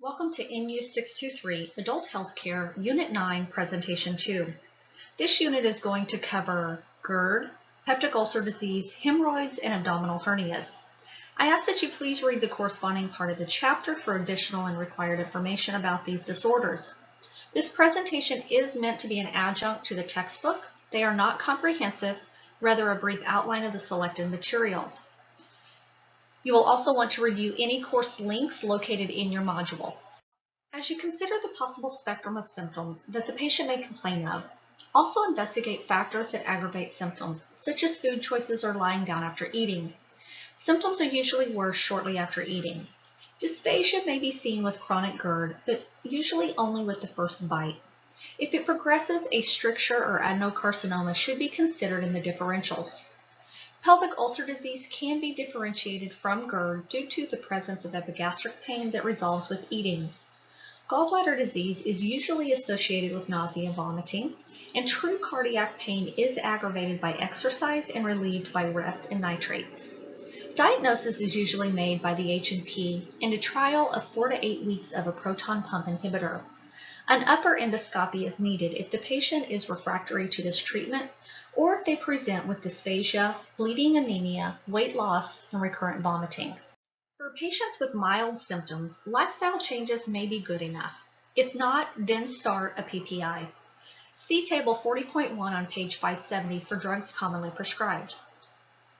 Welcome to NU 623 Adult Healthcare Unit 9 Presentation 2. This unit is going to cover GERD, peptic ulcer disease, hemorrhoids, and abdominal hernias. I ask that you please read the corresponding part of the chapter for additional and required information about these disorders. This presentation is meant to be an adjunct to the textbook. They are not comprehensive, rather a brief outline of the selected material. You will also want to review any course links located in your module. As you consider the possible spectrum of symptoms that the patient may complain of, also investigate factors that aggravate symptoms, such as food choices or lying down after eating. Symptoms are usually worse shortly after eating. Dysphagia may be seen with chronic GERD, but usually only with the first bite. If it progresses, a stricture or adenocarcinoma should be considered in the differentials. Pelvic ulcer disease can be differentiated from GERD due to the presence of epigastric pain that resolves with eating. Gallbladder disease is usually associated with nausea and vomiting, and true cardiac pain is aggravated by exercise and relieved by rest and nitrates. Diagnosis is usually made by the H&P and a trial of 4 to 8 weeks of a proton pump inhibitor. An upper endoscopy is needed if the patient is refractory to this treatment or if they present with dysphagia, bleeding anemia, weight loss, and recurrent vomiting. For patients with mild symptoms, lifestyle changes may be good enough. If not, then start a PPI. See Table 40.1 on page 570 for drugs commonly prescribed.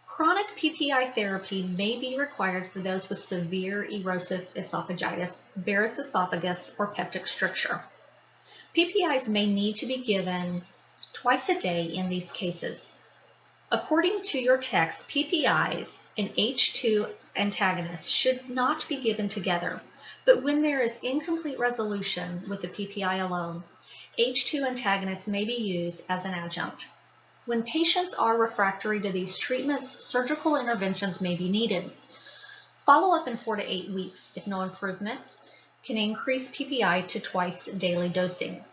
Chronic PPI therapy may be required for those with severe erosive esophagitis, Barrett's esophagus, or peptic stricture. PPIs may need to be given twice a day in these cases. According to your text, PPIs and H2 antagonists should not be given together, but when there is incomplete resolution with the PPI alone, H2 antagonists may be used as an adjunct. When patients are refractory to these treatments, surgical interventions may be needed. Follow-up in 4 to 8 weeks, if no improvement, can increase PPI to twice daily dosing.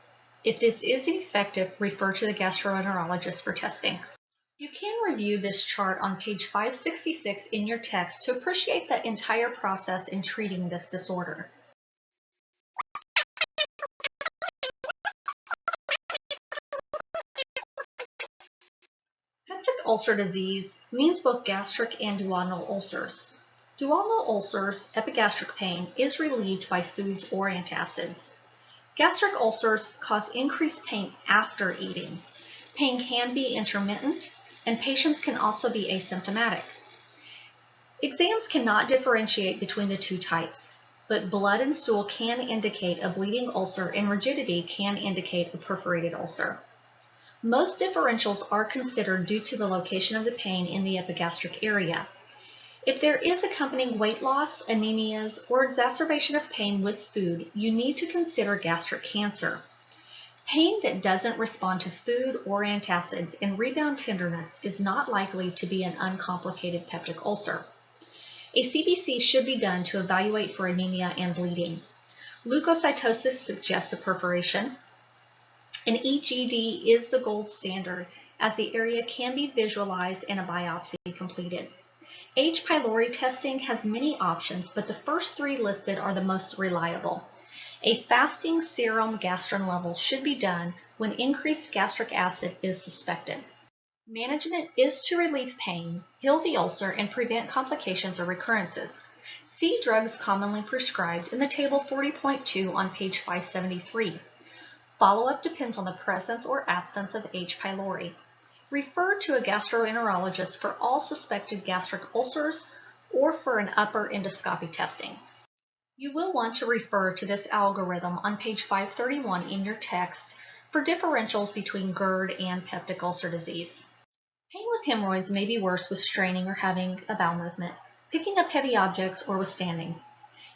If this is effective, refer to the gastroenterologist for testing. You can review this chart on page 566 in your text to appreciate the entire process in treating this disorder. Peptic ulcer disease means both gastric and duodenal ulcers. Duodenal ulcers, epigastric pain, is relieved by foods or antacids. Gastric ulcers cause increased pain after eating. Pain can be intermittent, and patients can also be asymptomatic. Exams cannot differentiate between the two types, but blood and stool can indicate a bleeding ulcer and rigidity can indicate a perforated ulcer. Most differentials are considered due to the location of the pain in the epigastric area. If there is accompanying weight loss, anemias, or exacerbation of pain with food, you need to consider gastric cancer. Pain that doesn't respond to food or antacids and rebound tenderness is not likely to be an uncomplicated peptic ulcer. A CBC should be done to evaluate for anemia and bleeding. Leukocytosis suggests a perforation. An EGD is the gold standard as the area can be visualized and a biopsy completed. H. pylori testing has many options, but the first 3 listed are the most reliable. A fasting serum gastrin level should be done when increased gastric acid is suspected. Management is to relieve pain, heal the ulcer, and prevent complications or recurrences. See drugs commonly prescribed in the table 40.2 on page 573. Follow-up depends on the presence or absence of H. pylori. Refer to a gastroenterologist for all suspected gastric ulcers or for an upper endoscopy testing. You will want to refer to this algorithm on page 531 in your text for differentials between GERD and peptic ulcer disease. Pain with hemorrhoids may be worse with straining or having a bowel movement, picking up heavy objects, or with standing.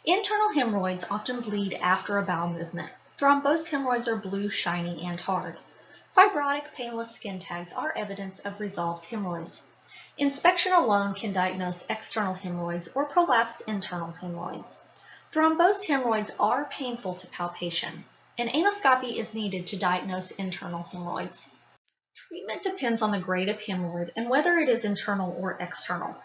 Internal hemorrhoids often bleed after a bowel movement. Thrombosed hemorrhoids are blue, shiny, and hard. Fibrotic, painless skin tags are evidence of resolved hemorrhoids. Inspection alone can diagnose external hemorrhoids or prolapsed internal hemorrhoids. Thrombosed hemorrhoids are painful to palpation. An anoscopy is needed to diagnose internal hemorrhoids. Treatment depends on the grade of hemorrhoid and whether it is internal or external.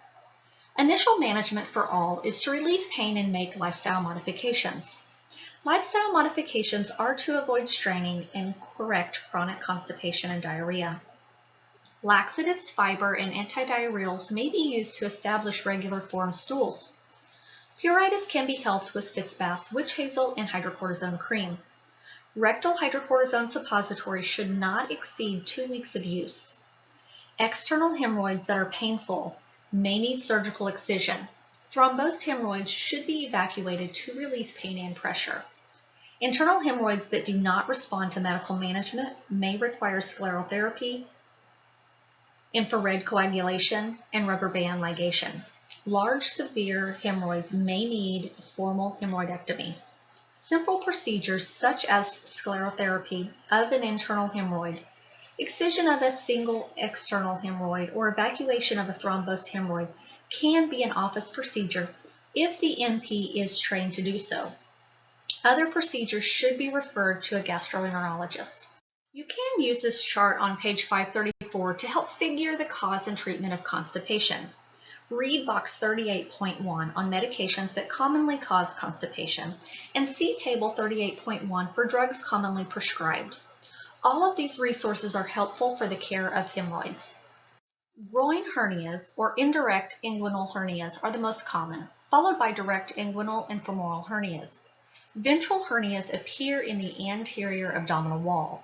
Initial management for all is to relieve pain and make lifestyle modifications. Lifestyle modifications are to avoid straining and correct chronic constipation and diarrhea. Laxatives, fiber, and antidiarrheals may be used to establish regular form stools. Pruritus can be helped with sitz baths, witch hazel, and hydrocortisone cream. Rectal hydrocortisone suppositories should not exceed 2 weeks of use. External hemorrhoids that are painful may need surgical excision. Thrombosed hemorrhoids should be evacuated to relieve pain and pressure. Internal hemorrhoids that do not respond to medical management may require sclerotherapy, infrared coagulation, and rubber band ligation. Large, severe hemorrhoids may need formal hemorrhoidectomy. Simple procedures such as sclerotherapy of an internal hemorrhoid, excision of a single external hemorrhoid, or evacuation of a thrombosed hemorrhoid can be an office procedure if the NP is trained to do so. Other procedures should be referred to a gastroenterologist. You can use this chart on page 534 to help figure the cause and treatment of constipation. Read box 38.1 on medications that commonly cause constipation, and see table 38.1 for drugs commonly prescribed. All of these resources are helpful for the care of hemorrhoids. Groin hernias or indirect inguinal hernias are the most common, followed by direct inguinal and femoral hernias. Ventral hernias appear in the anterior abdominal wall.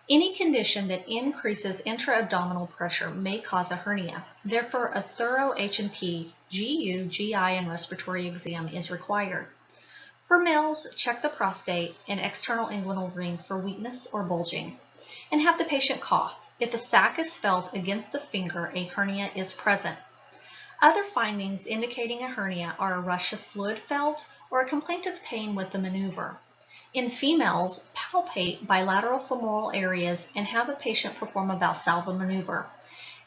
Any condition that increases intra-abdominal pressure may cause a hernia. Therefore, a thorough H&P, GU, GI, and respiratory exam is required. For males, check the prostate and external inguinal ring for weakness or bulging, and have the patient cough. If a sac is felt against the finger, a hernia is present. Other findings indicating a hernia are a rush of fluid felt or a complaint of pain with the maneuver. In females, palpate bilateral femoral areas and have a patient perform a Valsalva maneuver.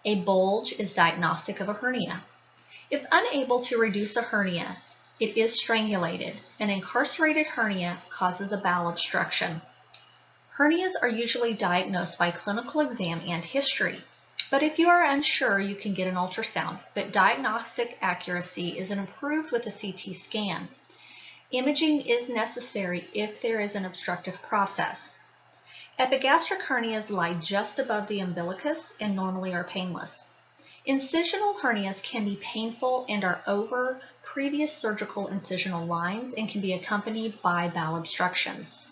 A bulge is diagnostic of a hernia. If unable to reduce a hernia, it is strangulated. An incarcerated hernia causes a bowel obstruction. Hernias are usually diagnosed by clinical exam and history. But if you are unsure, you can get an ultrasound, but diagnostic accuracy is improved with a CT scan. Imaging is necessary if there is an obstructive process. Epigastric hernias lie just above the umbilicus and normally are painless. Incisional hernias can be painful and are over previous surgical incisional lines and can be accompanied by bowel obstructions.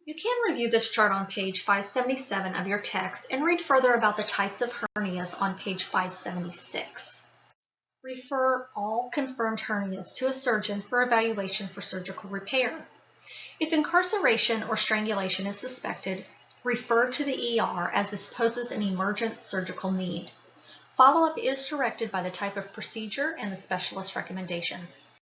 You can review this chart on page 577 of your text and read further about the types of hernias on page 576. Refer all confirmed hernias to a surgeon for evaluation for surgical repair. If incarceration or strangulation is suspected, refer to the ER as this poses an emergent surgical need. Follow-up is directed by the type of procedure and the specialist recommendations.